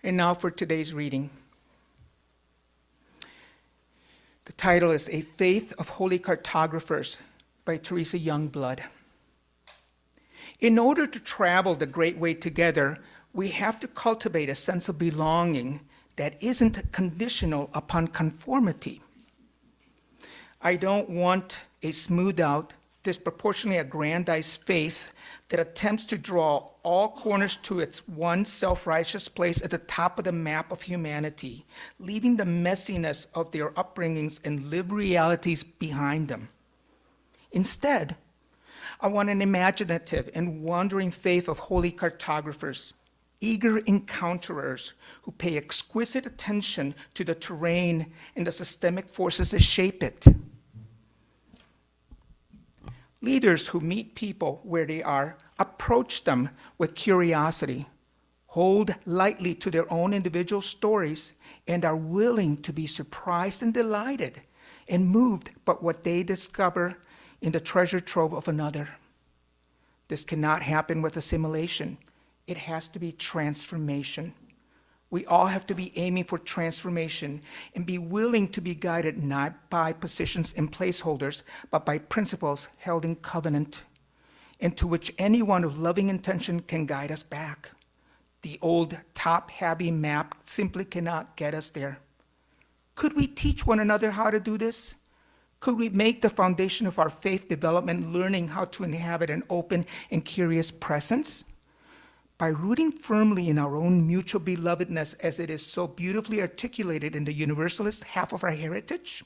And now for today's reading. The title is A Faith of Holy Cartographers by Teresa Youngblood. In order to travel the great way together, we have to cultivate a sense of belonging that isn't conditional upon conformity. I don't want a smoothed out, disproportionately aggrandized faith that attempts to draw all corners to its one self-righteous place at the top of the map of humanity, leaving the messiness of their upbringings and lived realities behind them. Instead, I want an imaginative and wandering faith of holy cartographers, eager encounterers who pay exquisite attention to the terrain and the systemic forces that shape it. Leaders who meet people where they are, approach them with curiosity, hold lightly to their own individual stories, and are willing to be surprised and delighted and moved by what they discover in the treasure trove of another. This cannot happen with assimilation. It has to be transformation. We all have to be aiming for transformation and be willing to be guided not by positions and placeholders, but by principles held in covenant, and to which anyone of loving intention can guide us back. The old top-heavy map simply cannot get us there. Could we teach one another how to do this? Could we make the foundation of our faith development learning how to inhabit an open and curious presence? By rooting firmly in our own mutual belovedness as it is so beautifully articulated in the universalist half of our heritage?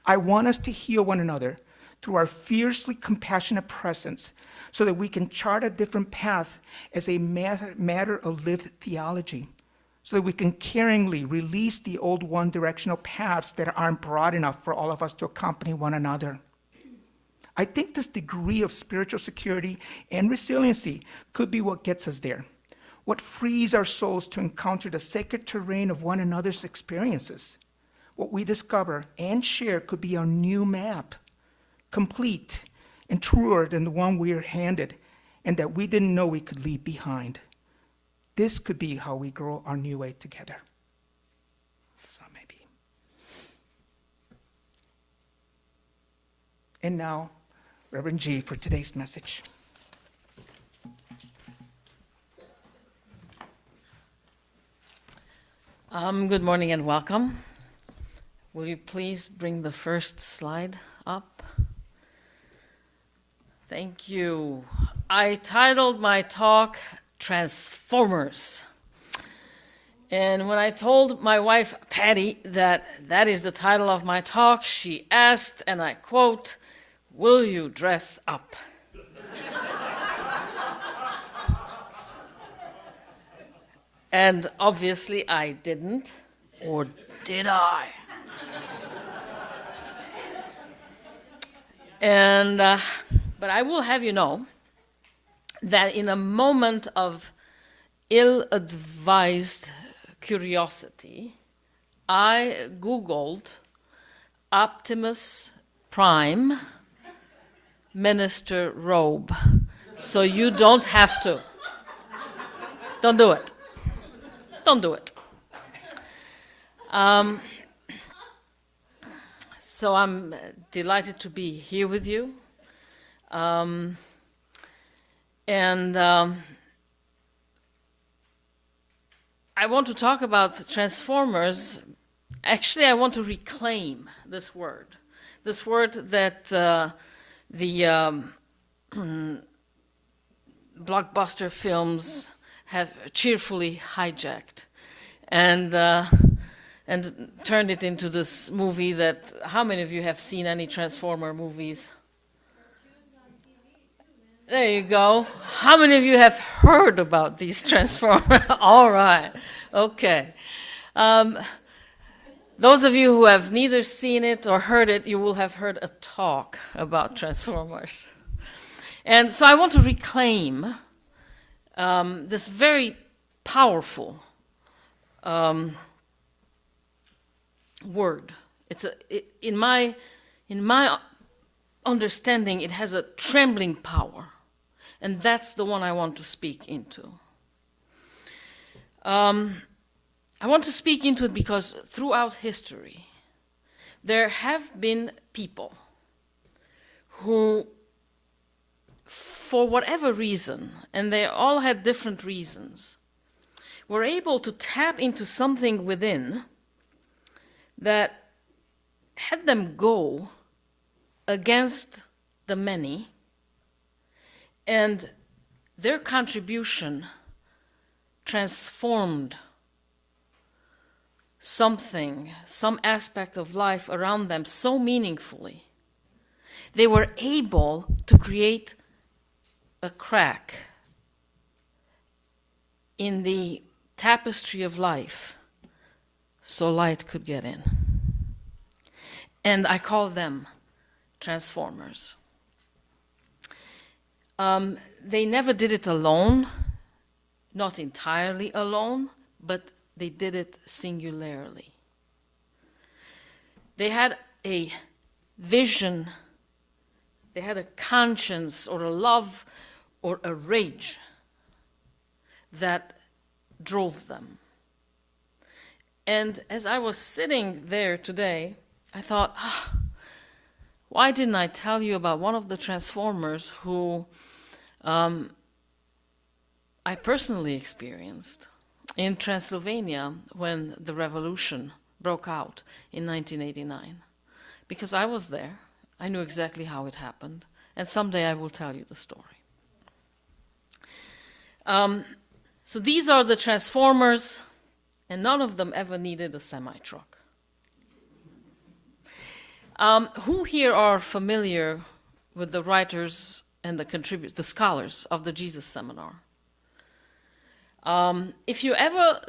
I want us to heal one another through our fiercely compassionate presence so that we can chart a different path as a matter of lived theology, so that we can caringly release the old one-directional paths that aren't broad enough for all of us to accompany one another. I think this degree of spiritual security and resiliency could be what gets us there, what frees our souls to encounter the sacred terrain of one another's experiences. What we discover and share could be our new map, complete and truer than the one we are handed and that we didn't know we could leave behind. This could be how we grow our new way together. So maybe. And now, Reverend G for today's message. Good morning and welcome. Will you please bring the first slide up? Thank you. I titled my talk, Transformers. And when I told my wife, Patty, that is the title of my talk, she asked, and I quote, "Will you dress up?" And obviously I didn't, or did I? And but I will have you know that in a moment of ill-advised curiosity, I Googled Optimus Prime minister robe, so you don't have to. Don't do it. Don't do it. So I'm delighted to be here with you. I want to talk about Transformers. Actually, I want to reclaim this word that the blockbuster films have cheerfully hijacked and turned it into this movie that, how many of you have seen any Transformer movies? There you go. How many of you have heard about these Transformers? All right. Okay. Those of you who have neither seen it or heard it, you will have heard a talk about Transformers. And so I want to reclaim this very powerful word. In my understanding, it has a trembling power, and that's the one I want to speak into. I want to speak into it because throughout history, there have been people who, for whatever reason, and they all had different reasons, were able to tap into something within that had them go against the many, and their contribution transformed something, some aspect of life around them so meaningfully. They were able to create a crack in the tapestry of life so light could get in. And I call them transformers. They never did it alone, not entirely alone, but they did it singularly. They had a vision, they had a conscience or a love or a rage that drove them. And as I was sitting there today, I thought, why didn't I tell you about one of the transformers who I personally experienced in Transylvania when the revolution broke out in 1989? Because I was there. I knew exactly how it happened. And someday I will tell you the story. So these are the transformers, and none of them ever needed a semi-truck. Who here are familiar with the writers and the scholars of the Jesus Seminar? If you ever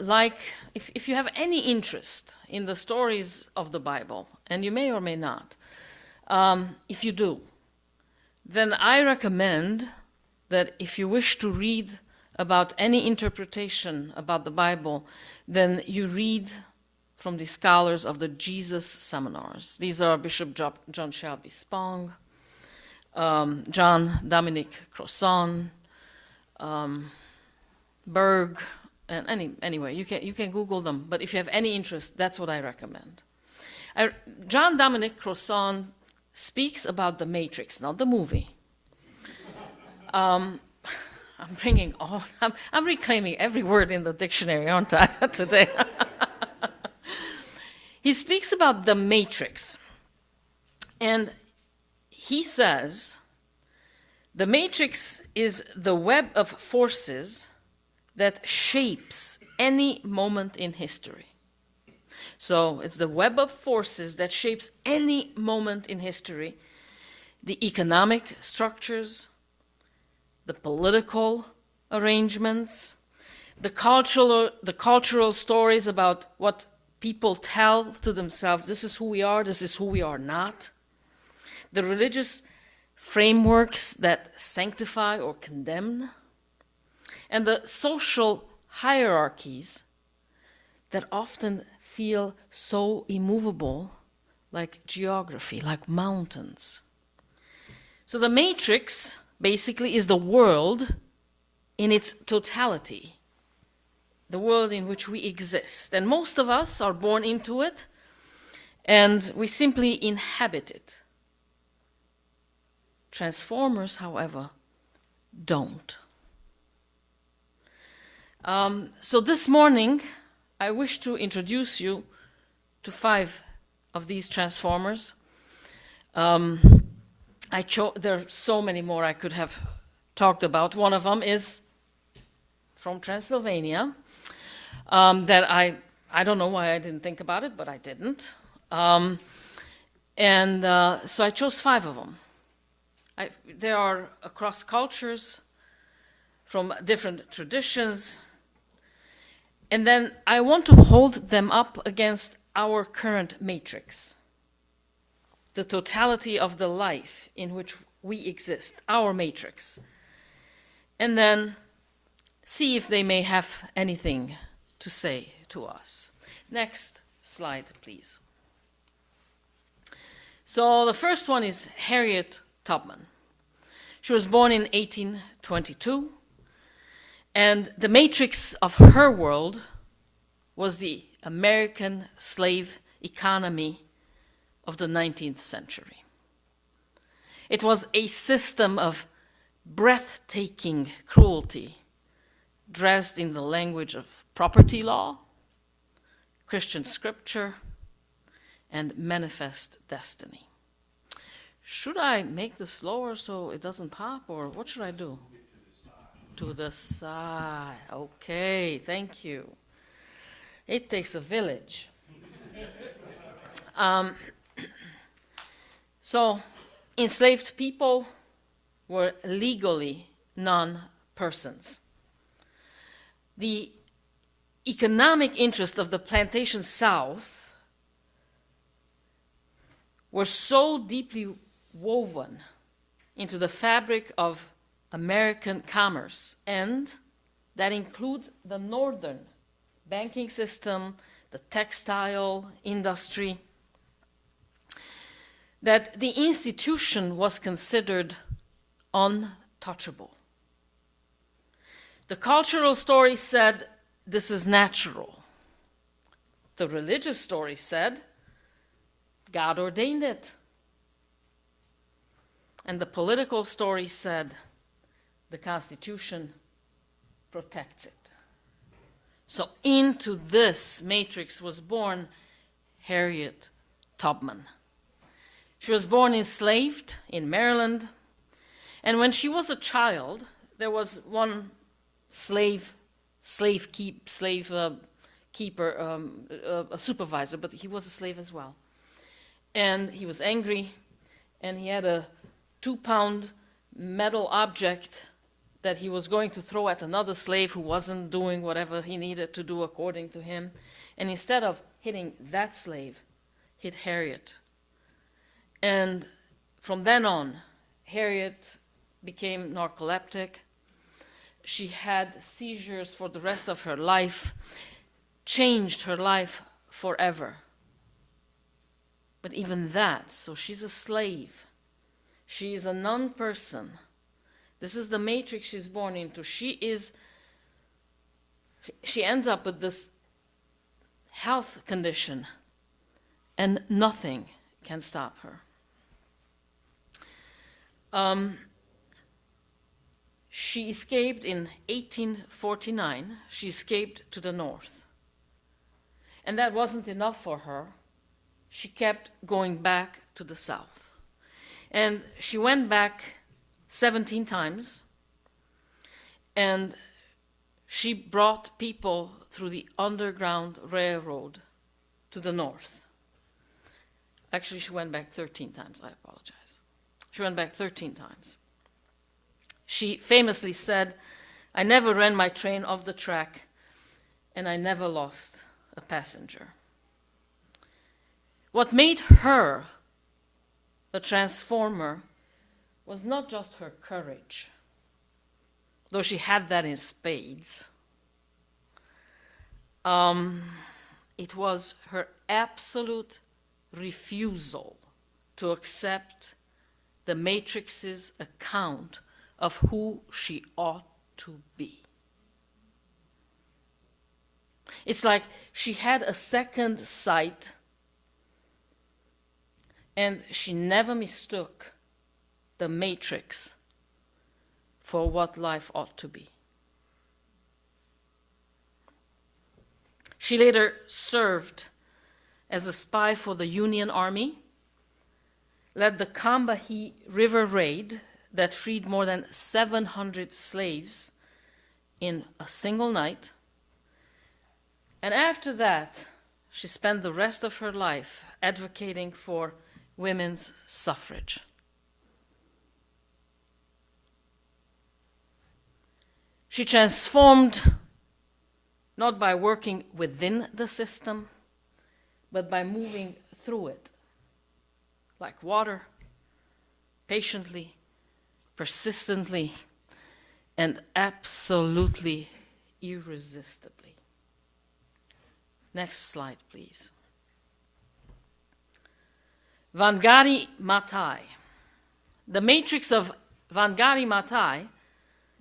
if you have any interest in the stories of the Bible, and you may or may not, if you do, then I recommend that if you wish to read about any interpretation about the Bible, then you read from the scholars of the Jesus Seminars. These are Bishop John Shelby Spong, John Dominic Crossan, Berg, and anyway, you can Google them. But if you have any interest, that's what I recommend. John Dominic Crossan speaks about the Matrix, not the movie. I'm reclaiming every word in the dictionary, aren't I, today? He speaks about the Matrix, and he says, the Matrix is the web of forces that shapes any moment in history. So it's the web of forces that shapes any moment in history, the economic structures, the political arrangements, the cultural stories about what people tell to themselves, this is who we are, this is who we are not, the religious frameworks that sanctify or condemn, and the social hierarchies that often feel so immovable, like geography, like mountains. So the Matrix basically is the world in its totality, the world in which we exist. And most of us are born into it, and we simply inhabit it. Transformers, however, don't. So this morning, I wish to introduce you to 5 of these transformers. There are so many more I could have talked about. One of them is from Transylvania, that I don't know why I didn't think about it, but I didn't. So I chose 5 of them. They are across cultures, from different traditions, and then I want to hold them up against our current matrix, the totality of the life in which we exist, our matrix, and then see if they may have anything to say to us. Next slide, please. So the first one is Harriet Tubman. She was born in 1822, and the matrix of her world was the American slave economy of the 19th century. It was a system of breathtaking cruelty, dressed in the language of property law, Christian scripture, and manifest destiny. Should I make this slower so it doesn't pop, or what should I do? To the side. Okay, thank you. It takes a village. So, enslaved people were legally non-persons. The economic interest of the plantation South were so deeply woven into the fabric of American commerce, and that includes the northern banking system, the textile industry, that the institution was considered untouchable. The cultural story said this is natural. The religious story said God ordained it. And the political story said the Constitution protects it. So into this matrix was born Harriet Tubman. She was born enslaved in Maryland, and when she was a child, there was one slave keeper, a supervisor, but he was a slave as well. And he was angry, and he had a 2-pound metal object that he was going to throw at another slave who wasn't doing whatever he needed to do according to him. And instead of hitting that slave, hit Harriet. And from then on, Harriet became narcoleptic. She had seizures for the rest of her life, changed her life forever. But even that, so she's a slave. She is a non-person. This is the matrix she's born into. She ends up with this health condition, and nothing can stop her. She escaped in 1849. She escaped to the north. And that wasn't enough for her. She kept going back to the south. And she went back 17 times. And she brought people through the Underground Railroad to the north. Actually, she went back 13 times. I apologize. She went back 13 times. She famously said, "I never ran my train off the track, and I never lost a passenger." What made her a transformer was not just her courage, though she had that in spades. It was her absolute refusal to accept the Matrix's account of who she ought to be. It's like she had a second sight, and she never mistook the Matrix for what life ought to be. She later served as a spy for the Union Army, led the Combahee River Raid that freed more than 700 slaves in a single night. And after that, she spent the rest of her life advocating for women's suffrage. She transformed not by working within the system, but by moving through it, like water, patiently, persistently, and absolutely irresistibly. Next slide, please. Wangari Maathai. The matrix of Wangari Maathai,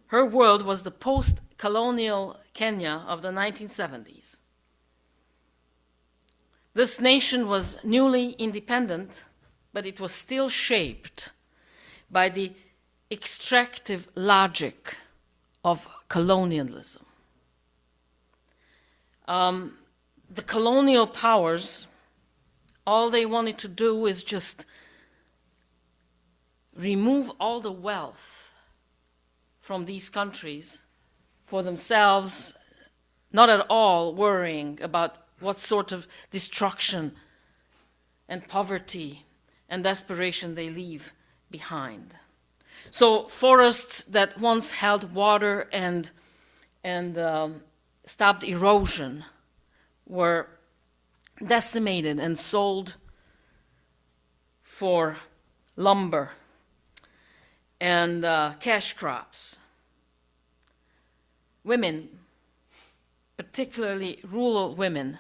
her world was the post-colonial Kenya of the 1970s. This nation was newly independent, but it was still shaped by the extractive logic of colonialism. The colonial powers, all they wanted to do is just remove all the wealth from these countries for themselves, not at all worrying about what sort of destruction and poverty and desperation they leave behind. So forests that once held water and stopped erosion were decimated and sold for lumber and cash crops. Women, particularly rural women,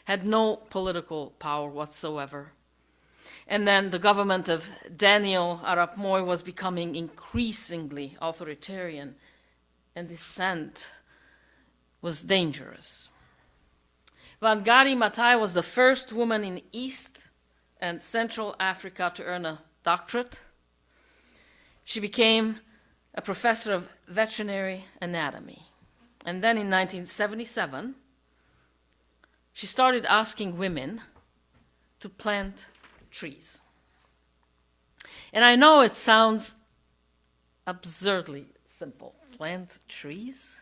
had no political power whatsoever. And then the government of Daniel Arap Moi was becoming increasingly authoritarian, and dissent was dangerous. Wangari Maathai was the first woman in East and Central Africa to earn a doctorate. She became a professor of veterinary anatomy. And then in 1977, she started asking women to plant trees. And I know it sounds absurdly simple. Plant trees?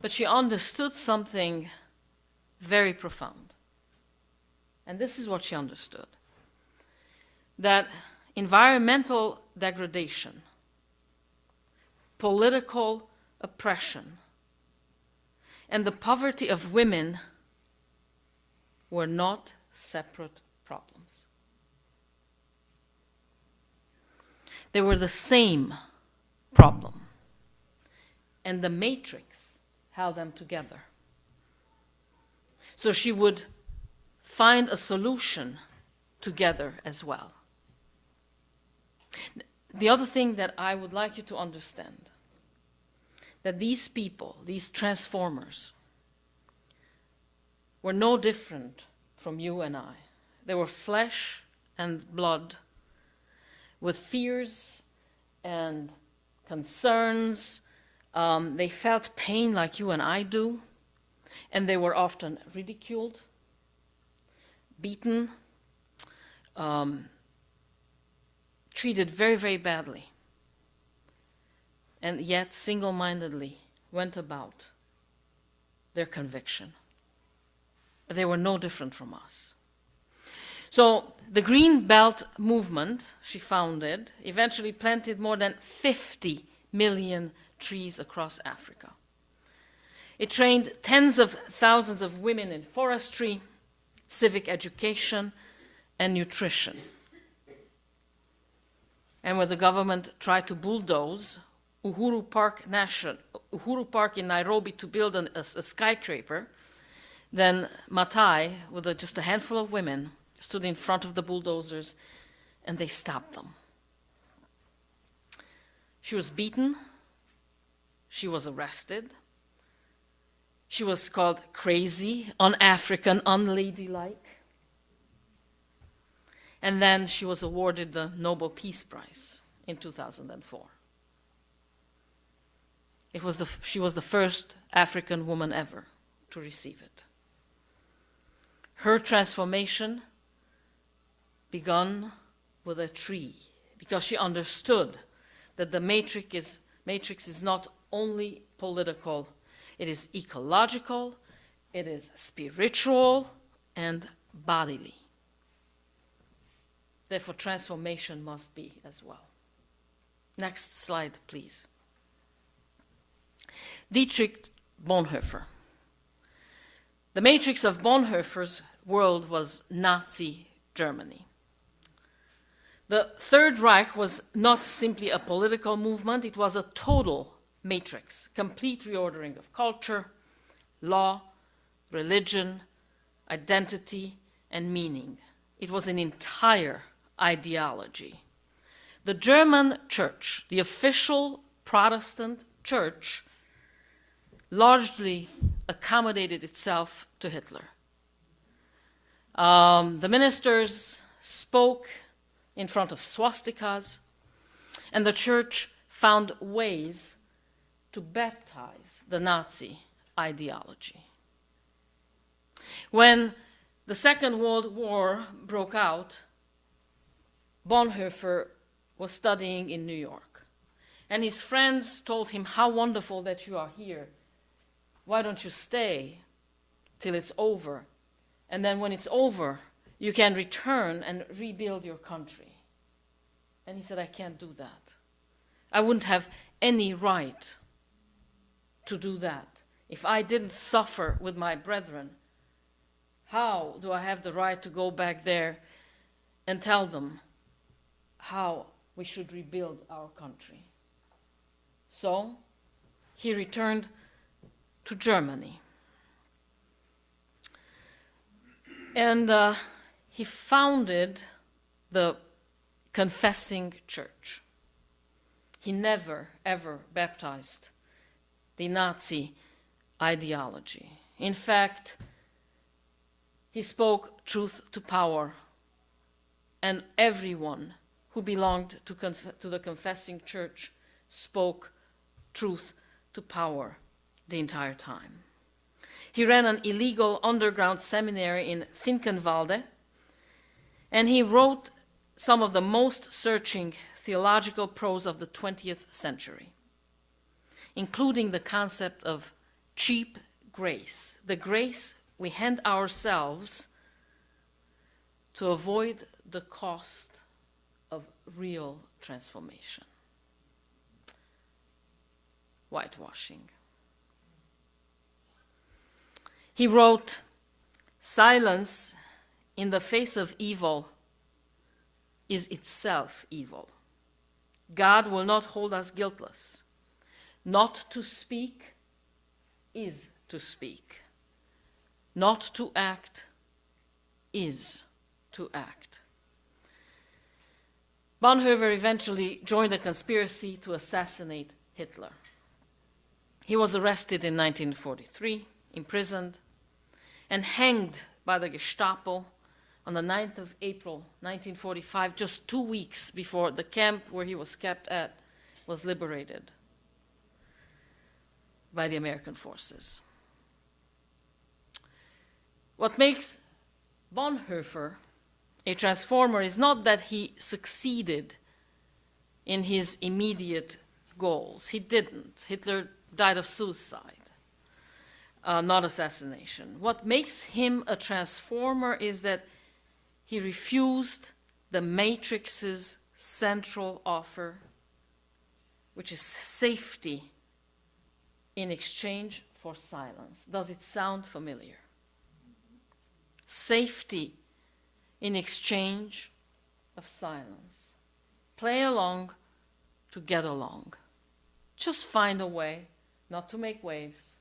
But she understood something very profound. And this is what she understood. That environmental degradation, political oppression, and the poverty of women were not separate problems. They were the same problem, and the matrix held them together. So she would find a solution together as well. The other thing that I would like you to understand, that these people, these transformers, were no different from you and I. They were flesh and blood with fears and concerns. They felt pain like you and I do, and they were often ridiculed, beaten, treated very, very badly, and yet single-mindedly went about their conviction. They were no different from us. So the Green Belt movement she founded eventually planted more than 50 million trees across Africa. It trained tens of thousands of women in forestry, civic education, and nutrition. And when the government tried to bulldoze Uhuru Park in Nairobi to build a skyscraper, then Maathai, with just a handful of women, stood in front of the bulldozers and they stopped them. She was beaten, she was arrested, she was called crazy, un-African, unladylike, and then she was awarded the Nobel Peace Prize in 2004. She was the first African woman ever to receive it. Her transformation began with a tree, because she understood that the matrix is not only political, it is ecological, it is spiritual, and bodily. Therefore, transformation must be as well. Next slide, please. Dietrich Bonhoeffer. The matrix of Bonhoeffer's world was Nazi Germany. The Third Reich was not simply a political movement, it was a total matrix, complete reordering of culture, law, religion, identity, and meaning. It was an entire ideology. The German church, the official Protestant church, largely accommodated itself to Hitler. The ministers spoke in front of swastikas, and the church found ways to baptize the Nazi ideology. When the Second World War broke out, Bonhoeffer was studying in New York, and his friends told him, "How wonderful that you are here. Why don't you stay till it's over? And then when it's over, you can return and rebuild your country." And he said, "I can't do that. I wouldn't have any right to do that. If I didn't suffer with my brethren, how do I have the right to go back there and tell them how we should rebuild our country?" So he returned to Germany. And he founded the Confessing Church. He never, ever baptized the Nazi ideology. In fact, he spoke truth to power, and everyone who belonged to the Confessing Church spoke truth to power the entire time. He ran an illegal underground seminary in Finkenwalde, and he wrote some of the most searching theological prose of the 20th century, including the concept of cheap grace, the grace we hand ourselves to avoid the cost of real transformation. Whitewashing. He wrote, "Silence in the face of evil is itself evil. God will not hold us guiltless. Not to speak is to speak. Not to act is to act." Bonhoeffer eventually joined a conspiracy to assassinate Hitler. He was arrested in 1943, imprisoned, and hanged by the Gestapo on the 9th of April, 1945, just 2 weeks before the camp where he was kept at was liberated by the American forces. What makes Bonhoeffer a transformer is not that he succeeded in his immediate goals. He didn't. Hitler died of suicide. Not assassination. What makes him a transformer is that he refused the Matrix's central offer, which is safety in exchange for silence. Does it sound familiar? Safety in exchange of silence. Play along to get along. Just find a way not to make waves.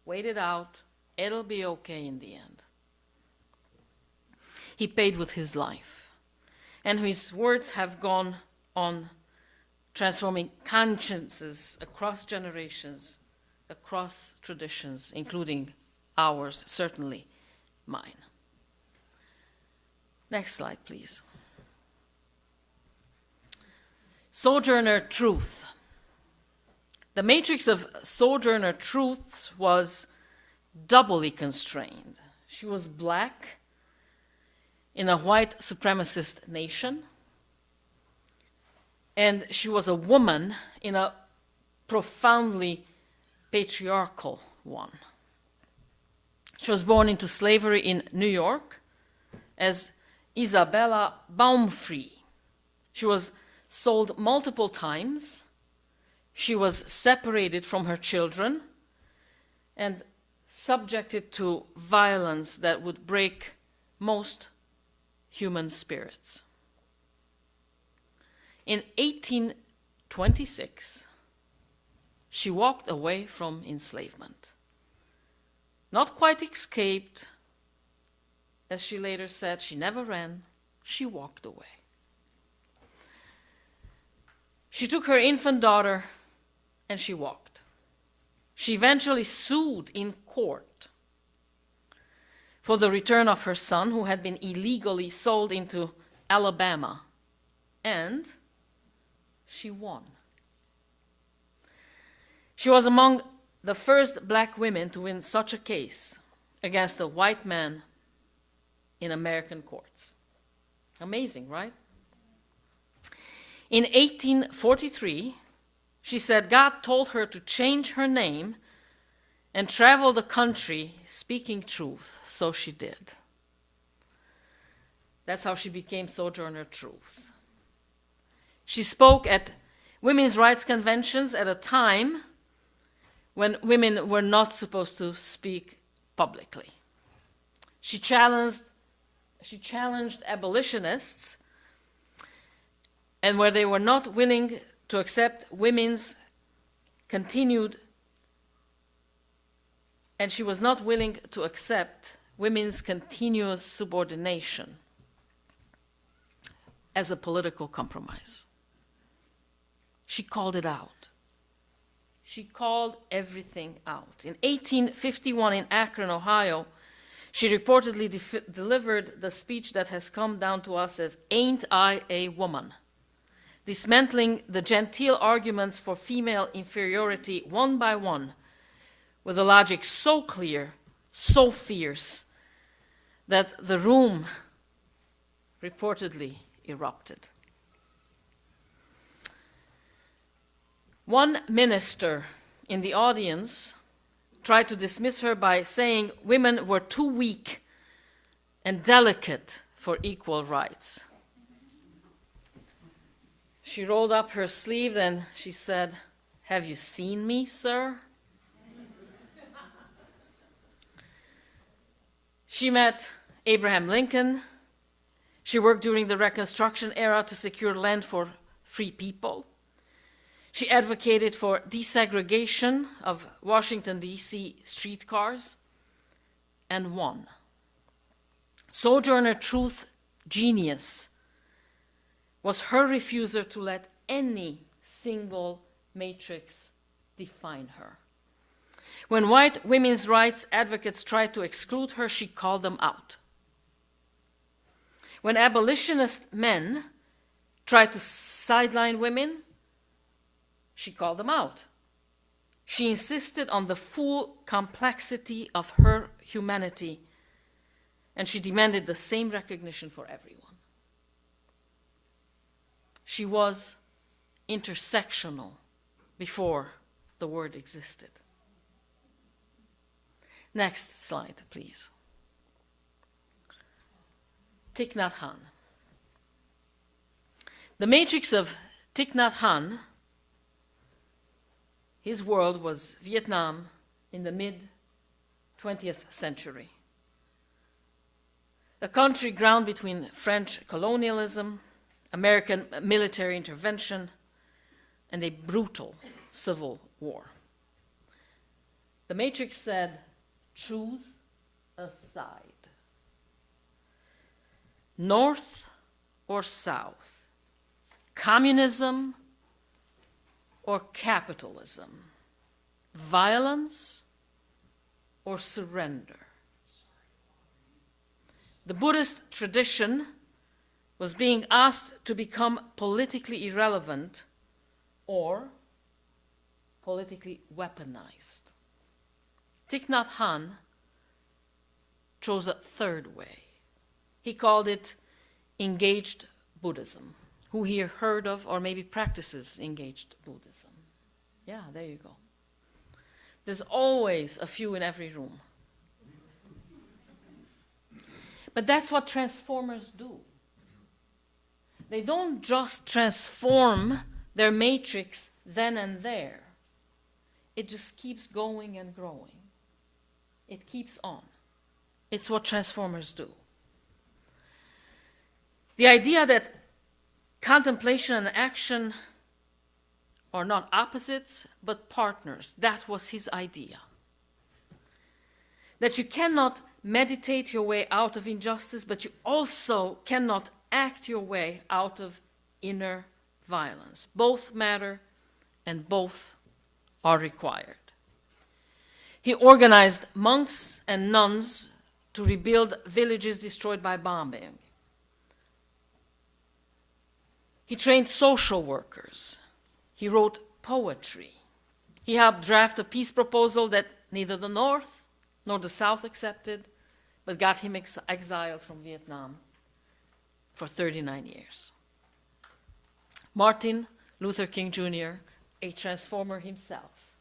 Wait it out. It'll be okay in the end. He paid with his life, and his words have gone on transforming consciences across generations, across traditions, including ours, certainly mine. Next slide, please. Sojourner Truth. The matrix of Sojourner Truth was doubly constrained. She was black in a white supremacist nation, and she was a woman in a profoundly patriarchal one. She was born into slavery in New York as Isabella Baumfree. She was sold multiple times. She was separated from her children and subjected to violence that would break most human spirits. In 1826, she walked away from enslavement. Not quite escaped, as she later said, she never ran, she walked away. She took her infant daughter and she walked. She eventually sued in court for the return of her son, who had been illegally sold into Alabama, and she won. She was among the first black women to win such a case against a white man in American courts. Amazing, right? In 1843, she said God told her to change her name and travel the country speaking truth, so she did. That's how she became Sojourner Truth. She spoke at women's rights conventions at a time when women were not supposed to speak publicly. She challenged abolitionists, and where they were not willing to accept women's continued, and she was not willing to accept women's continuous subordination as a political compromise. She called it out. She called everything out. In 1851 in Akron, Ohio, she reportedly delivered the speech that has come down to us as "Ain't I a Woman?" dismantling the genteel arguments for female inferiority one by one, with a logic so clear, so fierce, that the room reportedly erupted. One minister in the audience tried to dismiss her by saying women were too weak and delicate for equal rights. She rolled up her sleeve and she said, "Have you seen me, sir?" She met Abraham Lincoln. She worked during the Reconstruction era to secure land for free people. She advocated for desegregation of Washington, D.C. streetcars and won. Sojourner Truth's genius was her refusal to let any single matrix define her. When white women's rights advocates tried to exclude her, she called them out. When abolitionist men tried to sideline women, she called them out. She insisted on the full complexity of her humanity, and she demanded the same recognition for everyone. She was intersectional before the word existed. Next slide, please. Thich Nhat Hanh. The matrix of Thich Nhat Hanh, his world was Vietnam in the mid-20th century. A country ground between French colonialism, American military intervention, and a brutal civil war. The matrix said, choose a side. North or south, communism or capitalism, violence or surrender. The Buddhist tradition was being asked to become politically irrelevant or politically weaponized. Thich Nhat Hanh chose a third way. He called it engaged Buddhism. Who here heard of or maybe practices engaged Buddhism? Yeah, there you go. There's always a few in every room. But that's what transformers do. They don't just transform their matrix then and there. It just keeps going and growing. It keeps on. It's what transformers do. The idea that contemplation and action are not opposites, but partners, that was his idea. That you cannot meditate your way out of injustice, but you also cannot act your way out of inner violence. Both matter and both are required. He organized monks and nuns to rebuild villages destroyed by bombing. He trained social workers. He wrote poetry. He helped draft a peace proposal that neither the North nor the South accepted, but got him exiled from Vietnam for 39 years. Martin Luther King Jr., a transformer himself,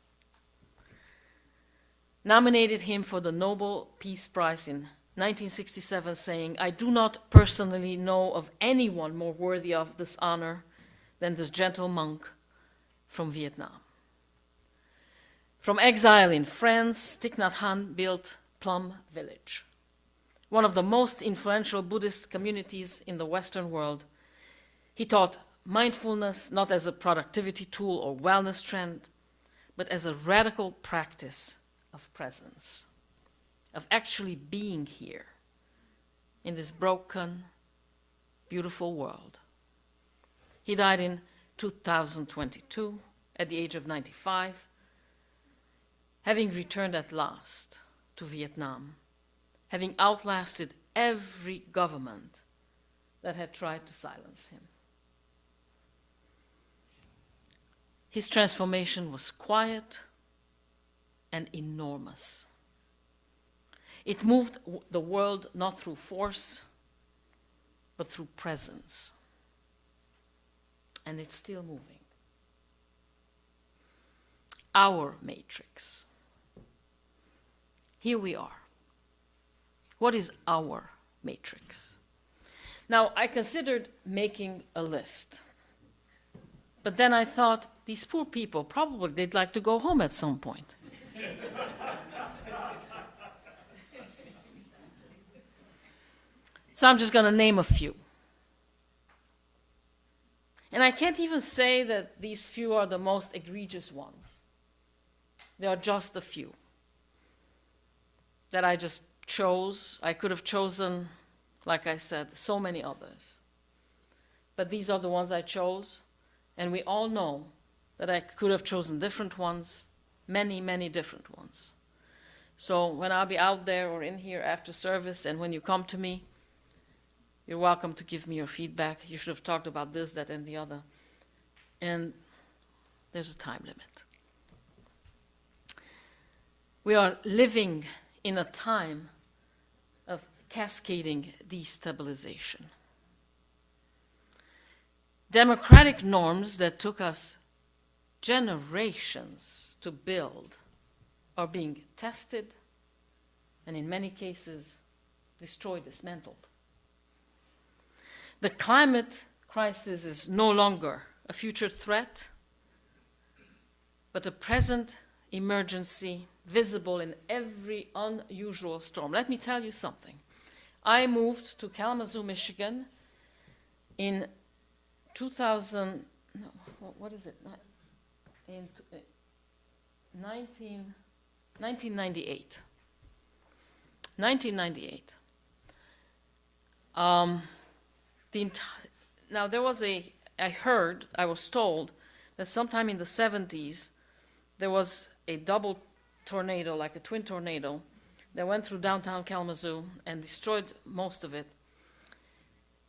nominated him for the Nobel Peace Prize in 1967, saying, "I do not personally know of anyone more worthy of this honor than this gentle monk from Vietnam." From exile in France, Thich Nhat Hanh built Plum Village, one of the most influential Buddhist communities in the Western world. He taught mindfulness not as a productivity tool or wellness trend, but as a radical practice of presence, of actually being here in this broken, beautiful world. He died in 2022 at the age of 95, having returned at last to Vietnam, having outlasted every government that had tried to silence him. His transformation was quiet and enormous. It moved the world not through force, but through presence. And it's still moving. Our matrix. Here we are. What is our matrix? Now, I considered making a list. But then I thought, these poor people, probably they'd like to go home at some point. So I'm just going to name a few. And I can't even say that these few are the most egregious ones. There are just a few that I just chose. I could have chosen, like I said, so many others. But these are the ones I chose. And we all know that I could have chosen different ones, many, many different ones. So when I'll be out there or in here after service, and when you come to me, you're welcome to give me your feedback. You should have talked about this, that, and the other. And there's a time limit. We are living in a time of cascading destabilization. Democratic norms that took us generations to build are being tested and in many cases destroyed, dismantled. The climate crisis is no longer a future threat, but a present emergency visible in every unusual storm. Let me tell you something. I moved to Kalamazoo, Michigan in 1998. 1998. Now there was I was told that sometime in the 70s there was a double tornado, like a twin tornado, that went through downtown Kalamazoo and destroyed most of it.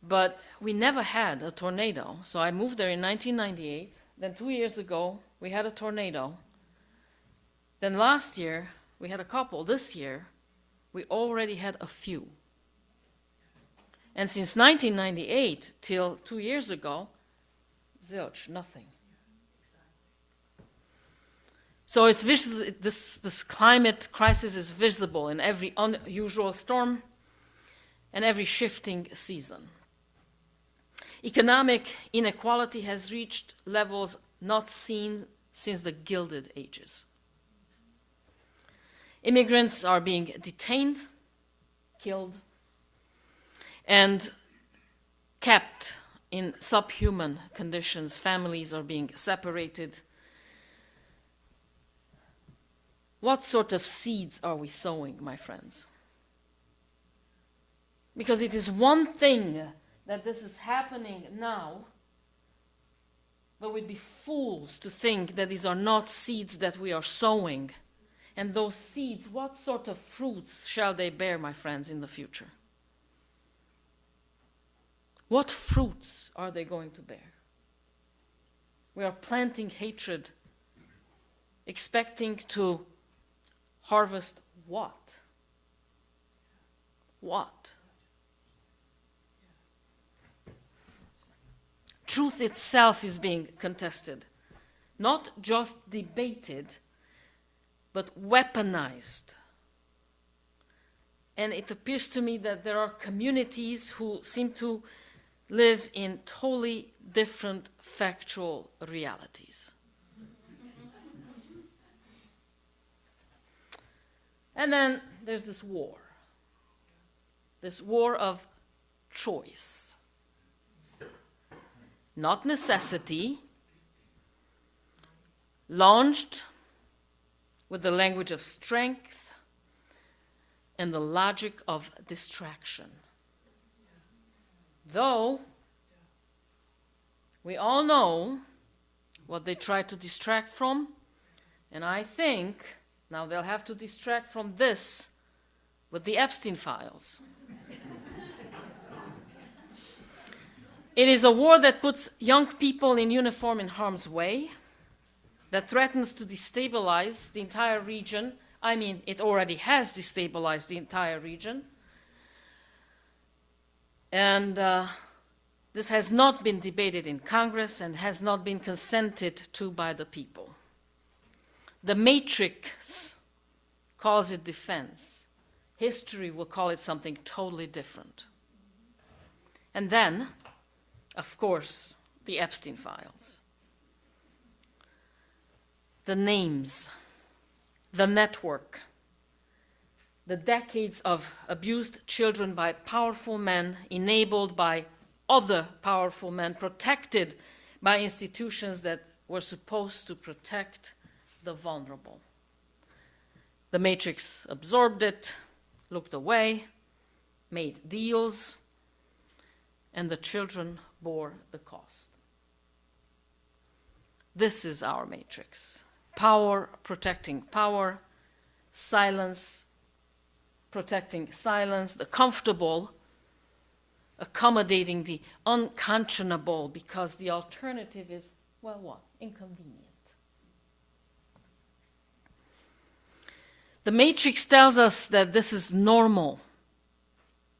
But we never had a tornado, so I moved there in 1998. Then 2 years ago, we had a tornado. Then last year, we had a couple. This year, we already had a few. And since 1998 till 2 years ago, zilch, nothing. So it's this climate crisis is visible in every unusual storm and every shifting season. Economic inequality has reached levels not seen since the Gilded Ages. Immigrants are being detained, killed, and kept in subhuman conditions. Families are being separated. What sort of seeds are we sowing, my friends? Because it is one thing that this is happening now, but we'd be fools to think that these are not seeds that we are sowing And those seeds, what sort of fruits shall they bear, my friends, in the future? What fruits are they going to bear? We are planting hatred, expecting to harvest what? What? Truth itself is being contested, not just debated, but weaponized. And it appears to me that there are communities who seem to live in totally different factual realities. And then there's this war of choice. Not necessity, launched with the language of strength and the logic of distraction. Though we all know what they try to distract from, and I think now they'll have to distract from this with the Epstein files. It is a war that puts young people in uniform in harm's way, that threatens to destabilize the entire region. I mean, it already has destabilized the entire region. And this has not been debated in Congress and has not been consented to by the people. The Matrix calls it defense. History will call it something totally different. And then, of course, the Epstein files. The names, the network, the decades of abused children by powerful men, enabled by other powerful men, protected by institutions that were supposed to protect the vulnerable. The Matrix absorbed it, looked away, made deals, and the children bore the cost. This is our Matrix. Power protecting power, silence protecting silence, the comfortable accommodating the unconscionable, because the alternative is, well, what? Inconvenient. The Matrix tells us that this is normal,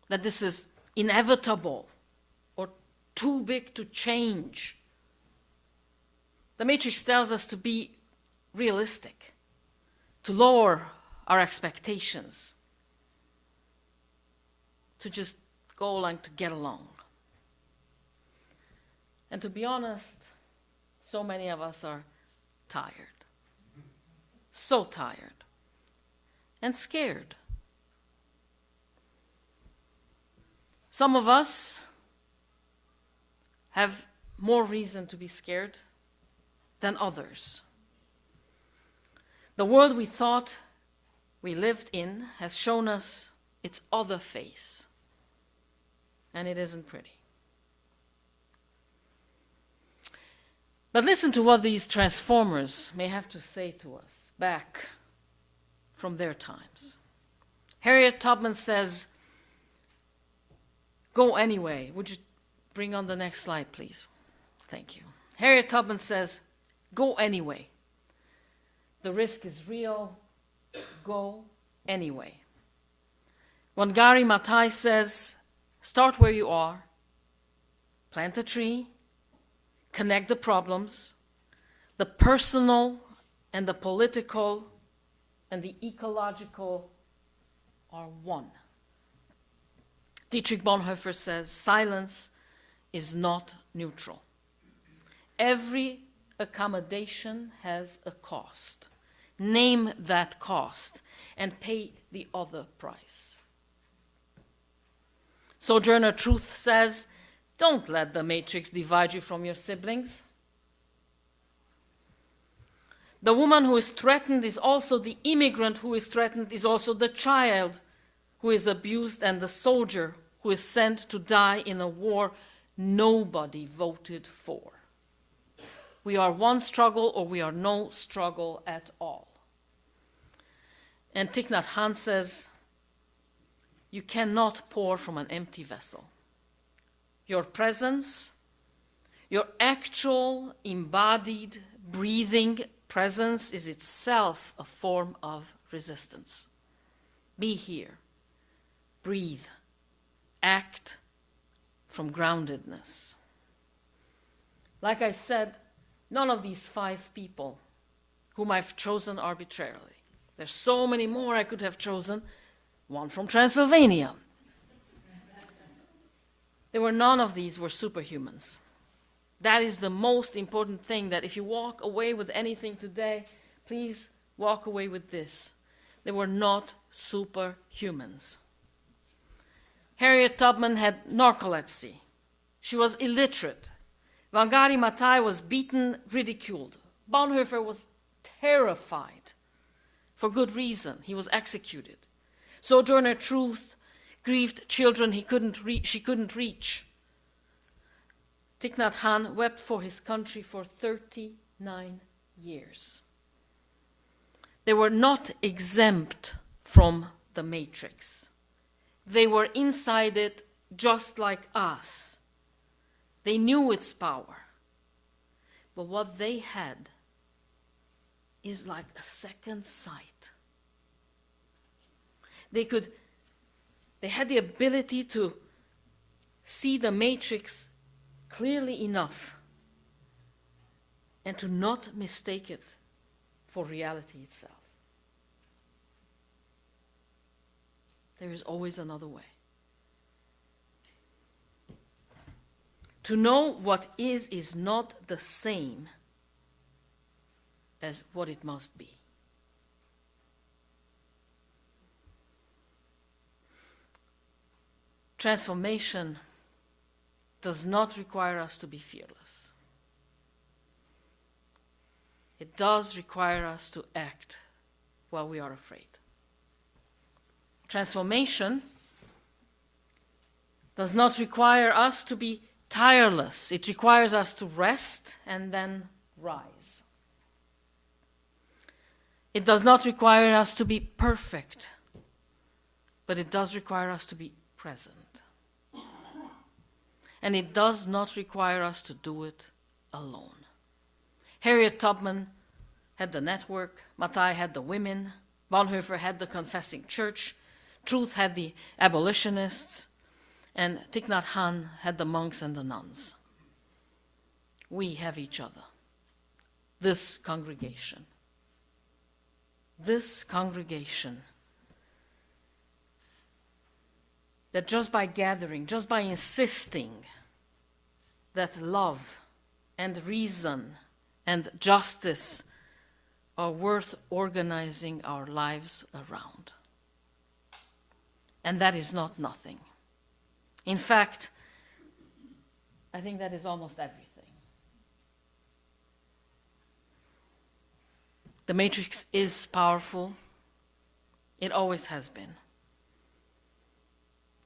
that this is inevitable, or too big to change. The Matrix tells us to be realistic, to lower our expectations, to just go along to get along. And to be honest, so many of us are tired, so tired, and scared. Some of us have more reason to be scared than others. The world we thought we lived in has shown us its other face, and it isn't pretty. But listen to what these transformers may have to say to us back from their times. Harriet Tubman says, "Go anyway." Would you bring on the next slide, please? Thank you. Harriet Tubman says, "Go anyway. The risk is real. Go anyway." Wangari Maathai says, "Start where you are. Plant a tree. Connect the problems. The personal and the political and the ecological are one." Dietrich Bonhoeffer says, "Silence is not neutral. Every accommodation has a cost. Name that cost and pay the other price." Sojourner Truth says, "Don't let the Matrix divide you from your siblings." The woman who is threatened is also the immigrant who is threatened, is also the child who is abused, and the soldier who is sent to die in a war nobody voted for. We are one struggle or we are no struggle at all. And Thich Nhat Hanh says, you cannot pour from an empty vessel. Your presence, your actual embodied breathing presence is itself a form of resistance. Be here, breathe, act from groundedness. Like I said, none of these 5 people whom I've chosen arbitrarily. There's so many more I could have chosen. One from Transylvania. None of these were superhumans. That is the most important thing, that if you walk away with anything today, please walk away with this. They were not superhumans. Harriet Tubman had narcolepsy. She was illiterate. Wangari Maathai was beaten, ridiculed. Bonhoeffer was terrified. For good reason, he was executed. Sojourner Truth grieved children she couldn't reach. Thich Nhat Hanh wept for his country for 39 years. They were not exempt from the matrix. They were inside it just like us. They knew its power. But what they had is like a second sight. They had the ability to see the matrix clearly enough and to not mistake it for reality itself. There is always another way. To know what is not the same as what it must be. Transformation does not require us to be fearless. It does require us to act while we are afraid. Transformation does not require us to be tireless. It requires us to rest and then rise. It does not require us to be perfect, but it does require us to be present. And it does not require us to do it alone. Harriet Tubman had the network, Maathai had the women, Bonhoeffer had the confessing church, Truth had the abolitionists, and Thich Nhat Hanh had the monks and the nuns. We have each other, this congregation. This congregation that just by gathering, just by insisting that love and reason and justice are worth organizing our lives around. And that is not nothing. In fact, I think that is almost everything. The matrix is powerful. It always has been.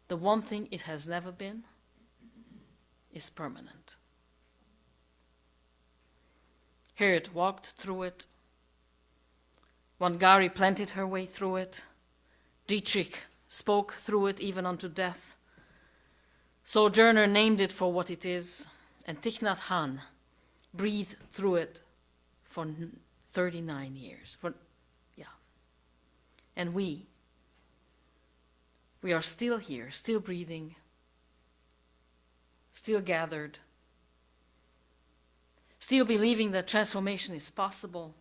The one thing it has never been is permanent. Harriet walked through it. Wangari planted her way through it. Dietrich spoke through it even unto death. Sojourner named it for what it is, and Thich Nhat Hanh breathed through it for 39 years. And we are still here, still breathing, still gathered, still believing that transformation is possible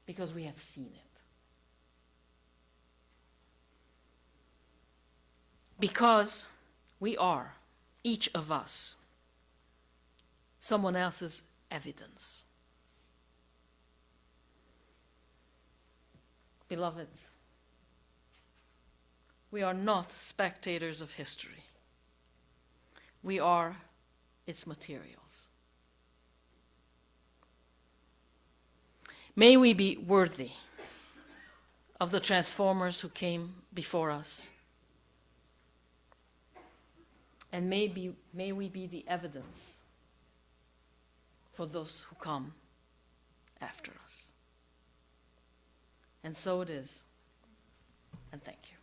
because we have seen it. Because we are, each of us, someone else's evidence. Beloveds, we are not spectators of history. We are its materials. May we be worthy of the transformers who came before us. And may we be the evidence for those who come after us. And so it is. And thank you.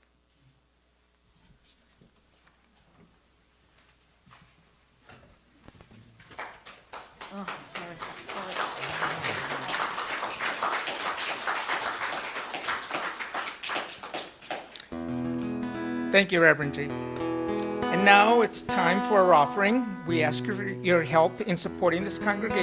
Oh, sorry. Thank you, Reverend G. And now it's time for our offering. We ask your help in supporting this congregation